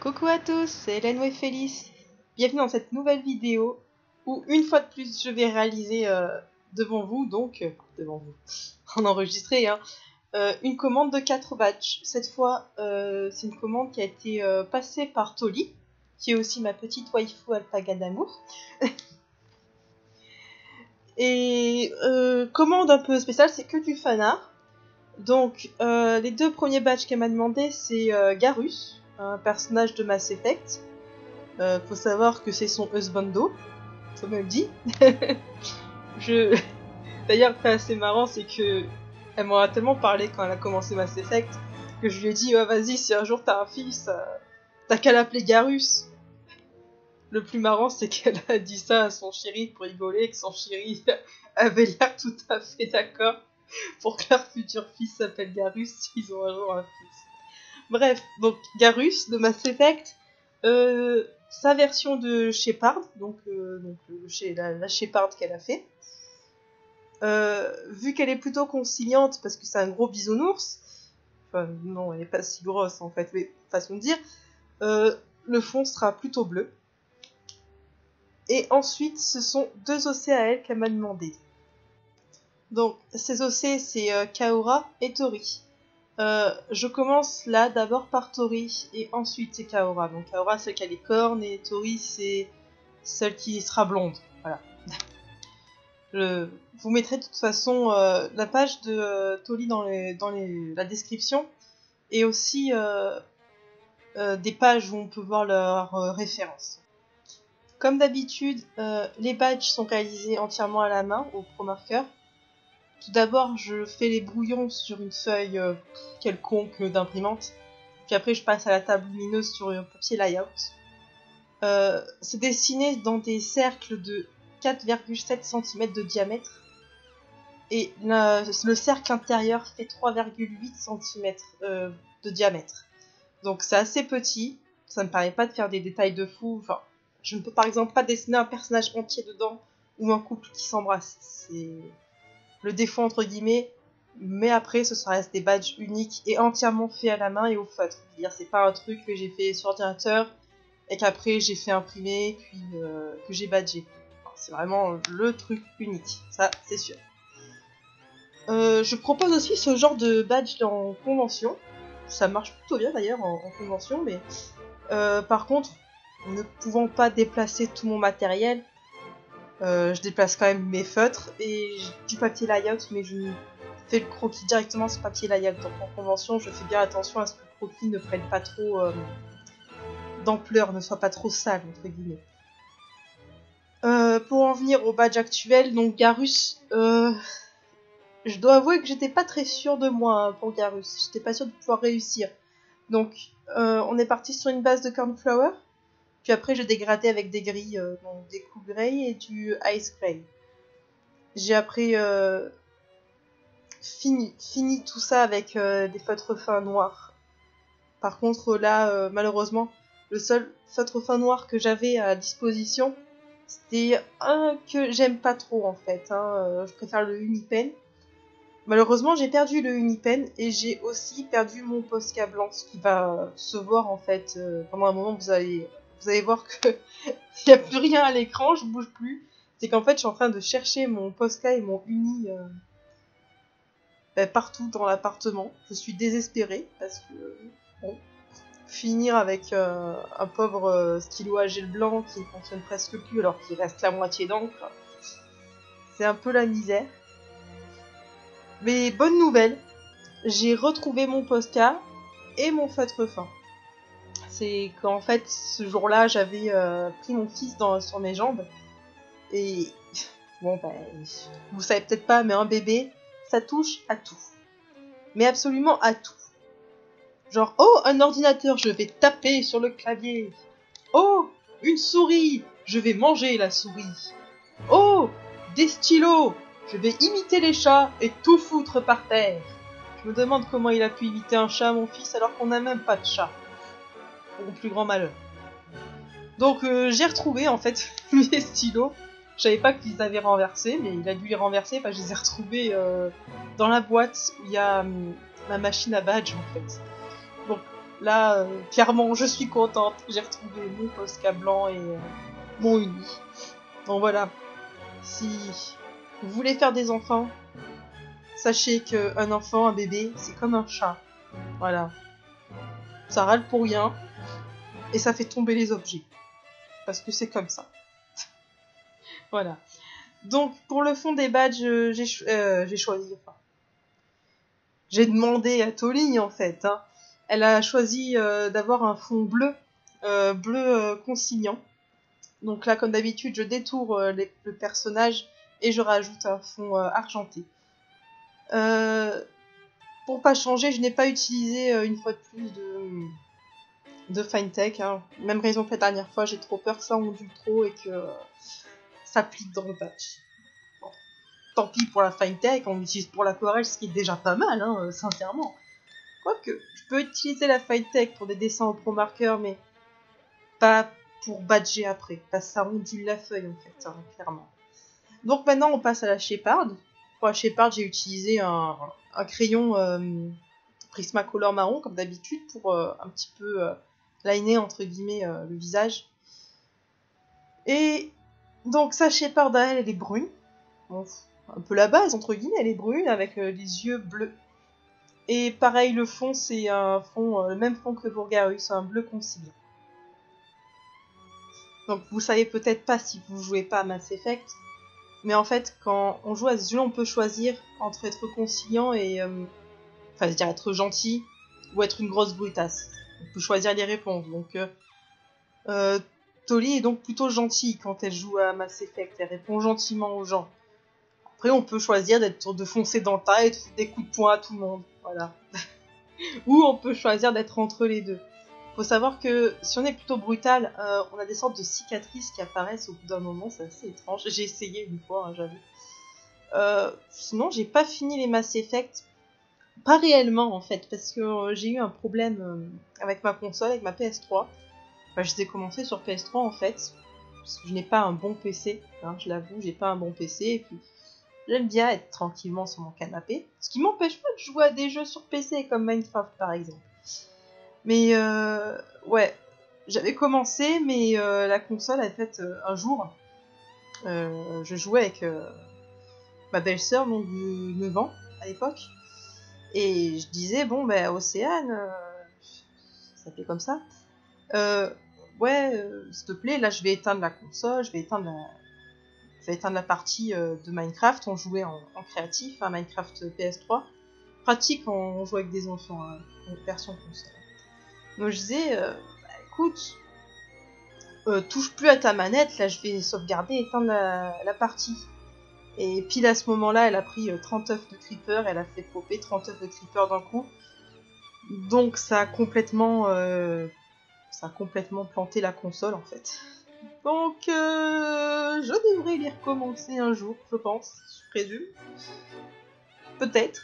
Coucou à tous, c'est Hélène et Félix. Bienvenue dans cette nouvelle vidéo où une fois de plus je vais réaliser devant vous, en enregistré, une commande de 4 badges. Cette fois, c'est une commande qui a été passée par Toli, qui est aussi ma petite waifu alpaga d'amour. Et commande un peu spéciale, c'est que du fanart. Donc, les deux premiers badges qu'elle m'a demandé, c'est Garus, un personnage de Mass Effect. Faut savoir que c'est son husbando, ça me le dit. D'ailleurs, c'est assez marrant, c'est que elle m'en a tellement parlé quand elle a commencé Mass Effect que je lui ai dit oh, vas-y, si un jour t'as un fils, t'as qu'à l'appeler Garus. Le plus marrant, c'est qu'elle a dit ça à son chéri pour rigoler, que son chéri avait l'air tout à fait d'accord pour que leur futur fils s'appelle Garus s'ils ont un jour un fils. Bref, donc Garus de Mass Effect, sa version de Shepard, la Shepard qu'elle a fait. Vu qu'elle est plutôt conciliante parce que c'est un gros bisounours, enfin non, elle est pas si grosse en fait, mais façon de dire, le fond sera plutôt bleu. Et ensuite, ce sont deux OC à elle qu'elle m'a demandé. Donc, ces OC, c'est Kaora et Tori. Je commence là d'abord par Tori et ensuite c'est Kaora. Donc Kaora, celle qui a les cornes, et Tori, c'est celle qui sera blonde. Voilà. Je vous mettrai de toute façon la page de Tori dans la description et aussi des pages où on peut voir leurs références. Comme d'habitude, les badges sont réalisés entièrement à la main, au Pro Marker. Tout d'abord, je fais les brouillons sur une feuille quelconque d'imprimante. Puis après, je passe à la table lumineuse sur un papier layout. C'est dessiné dans des cercles de 4,7 cm de diamètre. Et le cercle intérieur fait 3,8 cm de diamètre. Donc c'est assez petit. Ça ne me permet pas de faire des détails de fou. Enfin, je ne peux par exemple pas dessiner un personnage entier dedans ou un couple qui s'embrasse. C'est le défaut entre guillemets, mais après ce reste des badges uniques et entièrement faits à la main et au feutre. C'est-à-dire c'est pas un truc que j'ai fait sur ordinateur et qu'après j'ai fait imprimer puis que j'ai badgé. C'est vraiment le truc unique, ça c'est sûr. Je propose aussi ce genre de badge en convention. Ça marche plutôt bien d'ailleurs en convention, mais par contre, ne pouvant pas déplacer tout mon matériel, je déplace quand même mes feutres et du papier layout, mais je fais le croquis directement sur papier layout. Donc en convention, je fais bien attention à ce que le croquis ne prenne pas trop d'ampleur, ne soit pas trop sale, entre guillemets. Pour en venir au badge actuel, donc Garus, je dois avouer que j'étais pas très sûre de moi pour Garus. J'étais pas sûre de pouvoir réussir. Donc on est parti sur une base de cornflower. Puis après, j'ai dégradé avec des grilles, donc des coups grey et du ice grey. J'ai après fini tout ça avec des feutres fins noirs. Par contre, là, malheureusement, le seul feutre fin noir que j'avais à disposition, c'était un que j'aime pas trop en fait. Je préfère le Unipen. Malheureusement, j'ai perdu le Unipen et j'ai aussi perdu mon Posca blanc, ce qui va se voir en fait pendant un moment. Vous allez voir que il n'y a plus rien à l'écran, je bouge plus. C'est qu'en fait, je suis en train de chercher mon Posca et mon Uni partout dans l'appartement. Je suis désespérée parce que bon, finir avec un pauvre stylo à gel blanc qui ne fonctionne presque plus alors qu'il reste la moitié d'encre, c'est un peu la misère. Mais bonne nouvelle, j'ai retrouvé mon Posca et mon feutre fin. C'est qu'en fait, ce jour-là, j'avais pris mon fils sur mes jambes. Et bon, vous savez peut-être pas, mais un bébé, ça touche à tout. Mais absolument à tout. Genre, oh, un ordinateur, je vais taper sur le clavier. Oh, une souris, je vais manger la souris. Oh, des stylos, je vais imiter les chats et tout foutre par terre. Je me demande comment il a pu imiter un chat, mon fils, alors qu'on n'a même pas de chat. Pour mon plus grand malheur. Donc j'ai retrouvé en fait mes stylos. Je savais pas qu'ils avaient renversé, mais il a dû les renverser. Je les ai retrouvés dans la boîte où il y a ma machine à badge en fait. Donc Là, clairement, je suis contente. J'ai retrouvé mon Posca blanc et mon uni. Donc voilà. Si vous voulez faire des enfants, sachez qu'un enfant, un bébé, c'est comme un chat. Voilà. Ça râle pour rien. Et ça fait tomber les objets. Parce que c'est comme ça. Voilà. Donc, pour le fond des badges, j'ai choisi... Enfin, j'ai demandé à Toli, en fait. Hein. Elle a choisi d'avoir un fond bleu. Bleu conciliant. Donc là, comme d'habitude, je détourne le personnage et je rajoute un fond argenté. Pour pas changer, je n'ai pas utilisé une fois de plus de Finetech. Hein. Même raison que la dernière fois, j'ai trop peur que ça ondule trop et que ça plique dans le patch. Bon. Tant pis pour la Finetech, on l'utilise pour l'aquarelle, ce qui est déjà pas mal, hein, sincèrement. Quoique, je peux utiliser la Finetech pour des dessins au Pro Marker, mais pas pour badger après, parce que ça ondule la feuille en fait, hein, clairement. Donc maintenant on passe à la Shepard. Pour la Shepard, j'ai utilisé un crayon Prismacolor marron comme d'habitude pour un petit peu liner entre guillemets le visage. Et donc sa Shepard à elle est brune, bon, un peu la base entre guillemets, elle est brune avec les yeux bleus. Et pareil, le fond c'est un fond, le même fond que pour Garrus, un bleu conciliant. Donc vous savez peut-être pas si vous jouez pas à Mass Effect, mais en fait quand on joue à ce jeu, on peut choisir entre être conciliant et enfin c'est-à-dire être gentil ou être une grosse brutasse. On peut choisir les réponses. Donc Toli est donc plutôt gentille quand elle joue à Mass Effect, elle répond gentiment aux gens. Après on peut choisir de foncer dans le tas et de foutre des coups de poing à tout le monde, voilà. Ou on peut choisir d'être entre les deux. Faut savoir que si on est plutôt brutal, on a des sortes de cicatrices qui apparaissent au bout d'un moment, c'est assez étrange. J'ai essayé une fois, hein, j'avoue. Sinon, j'ai pas fini les Mass Effect. Pas réellement en fait, parce que j'ai eu un problème avec ma console, avec ma PS3. Enfin, je les ai commencé sur PS3 en fait, parce que je n'ai pas un bon PC, hein, je l'avoue, j'ai pas un bon PC, et puis j'aime bien être tranquillement sur mon canapé, ce qui m'empêche pas de jouer à des jeux sur PC comme Minecraft par exemple. Mais ouais, j'avais commencé, mais la console, en fait, un jour, je jouais avec ma belle-sœur, donc de 9 ans à l'époque, et je disais, bon, ben, Océane, ça fait comme ça, ouais, s'il te plaît, là, je vais éteindre la console, je vais éteindre la partie de Minecraft, on jouait en créatif, à Minecraft PS3, pratique quand on joue avec des enfants, hein, version console. Donc je disais, bah, écoute, touche plus à ta manette, là je vais sauvegarder et éteindre la partie. Et pile à ce moment-là, elle a pris 30 œufs de creeper, elle a fait popper 30 œufs de creeper d'un coup. Donc ça a complètement planté la console en fait. Donc je devrais les recommencer un jour, je pense, je présume. Peut-être,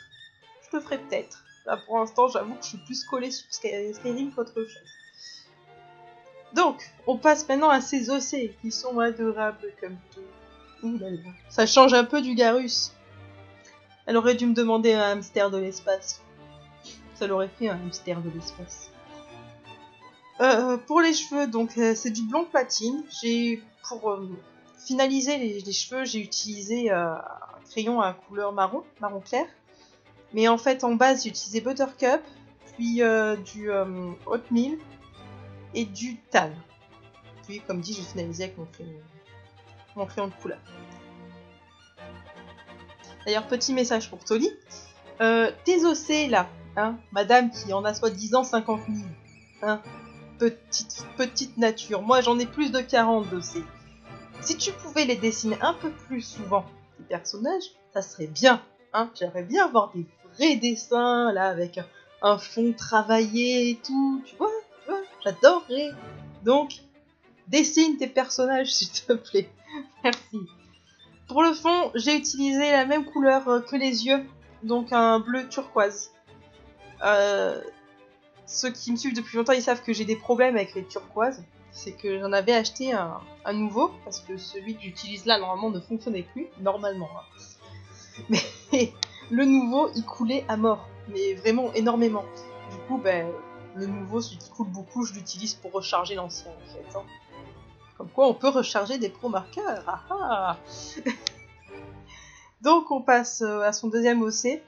je le ferai peut-être. Là pour l'instant, j'avoue que je suis plus collée sur Skyrim qu'autre chose. Donc, on passe maintenant à ces OC, qui sont adorables comme tout. Ouh là là. Ça change un peu du Garus. Elle aurait dû me demander un hamster de l'espace. Ça l'aurait fait un hamster de l'espace. Pour les cheveux, donc c'est du blond platine. Pour finaliser les cheveux, j'ai utilisé un crayon à couleur marron clair. Mais en fait, en base, j'ai utilisé Buttercup, puis du Oatmeal et du Tan. Puis, comme dit, j'ai finalisé avec mon crayon de couleur. D'ailleurs, petit message pour Toli. Tes OC là, hein, madame qui en a soi-disant 50 000, hein, petite nature. Moi, j'en ai plus de 40 d'OC. Si tu pouvais les dessiner un peu plus souvent, tes personnages, ça serait bien. Hein. J'aimerais bien avoir des vrais dessins, là, avec un fond travaillé et tout. Tu vois, j'adorerais. Donc, dessine tes personnages, s'il te plaît. Merci. Pour le fond, j'ai utilisé la même couleur que les yeux, donc un bleu turquoise. Ceux qui me suivent depuis longtemps, ils savent que j'ai des problèmes avec les turquoises. C'est que j'en avais acheté un nouveau, parce que celui que j'utilise là, normalement, ne fonctionnait plus, normalement. Hein. Mais le nouveau, il coulait à mort, mais vraiment énormément. Du coup, ben, le nouveau, celui qui coule beaucoup, je l'utilise pour recharger l'ancien en fait. Hein. Comme quoi on peut recharger des pro marqueurs. Ah ah. Donc on passe à son deuxième OC.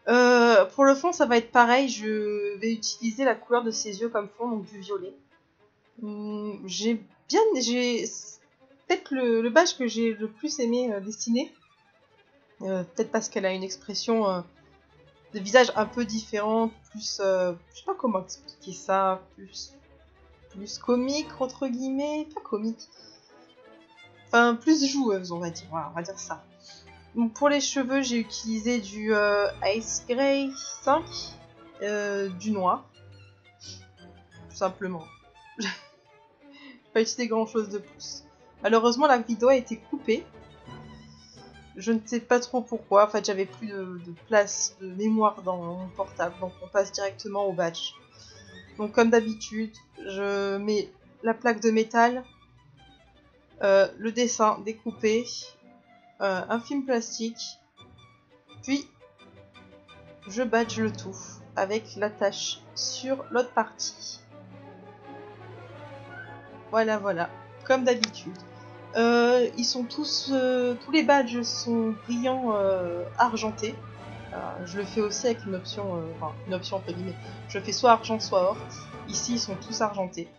Pour le fond ça va être pareil, je vais utiliser la couleur de ses yeux comme fond, donc du violet. J'ai peut-être le badge que j'ai le plus aimé dessiner. Peut-être parce qu'elle a une expression de visage un peu différente, plus je sais pas comment expliquer ça, plus comique entre guillemets, pas comique. Enfin plus joueuse on va dire, voilà, on va dire ça. Donc pour les cheveux, j'ai utilisé du Ice Grey 5, du noir, tout simplement. J'ai pas utilisé grand chose de plus. Malheureusement, la vidéo a été coupée. Je ne sais pas trop pourquoi. En fait, j'avais plus de place, de mémoire dans mon portable, donc on passe directement au badge. Donc comme d'habitude, je mets la plaque de métal, le dessin découpé, un film plastique. Puis, je badge le tout avec l'attache sur l'autre partie. Voilà, voilà, comme d'habitude. Ils sont tous les badges sont brillants argentés. Je le fais aussi avec une option entre guillemets. Je fais soit argent, soit or. Ici, ils sont tous argentés.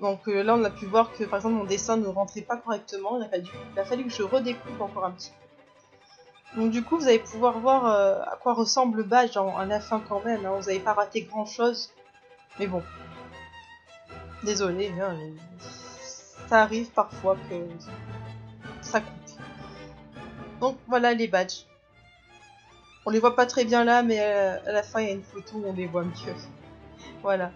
Donc là, on a pu voir que par exemple mon dessin ne rentrait pas correctement. Il a fallu que je redécoupe encore un petit peu. Donc du coup, vous allez pouvoir voir à quoi ressemble le badge à la fin quand même. Hein. Vous n'avez pas raté grand chose. Mais bon. Désolé, hein, ça arrive parfois que ça coupe. Donc voilà les badges. On les voit pas très bien là, mais à la fin il y a une photo où on les voit mieux. Voilà.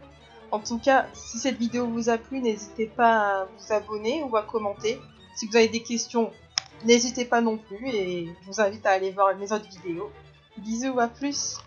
En tout cas, si cette vidéo vous a plu, n'hésitez pas à vous abonner ou à commenter. Si vous avez des questions, n'hésitez pas non plus et je vous invite à aller voir mes autres vidéos. Bisous, à plus!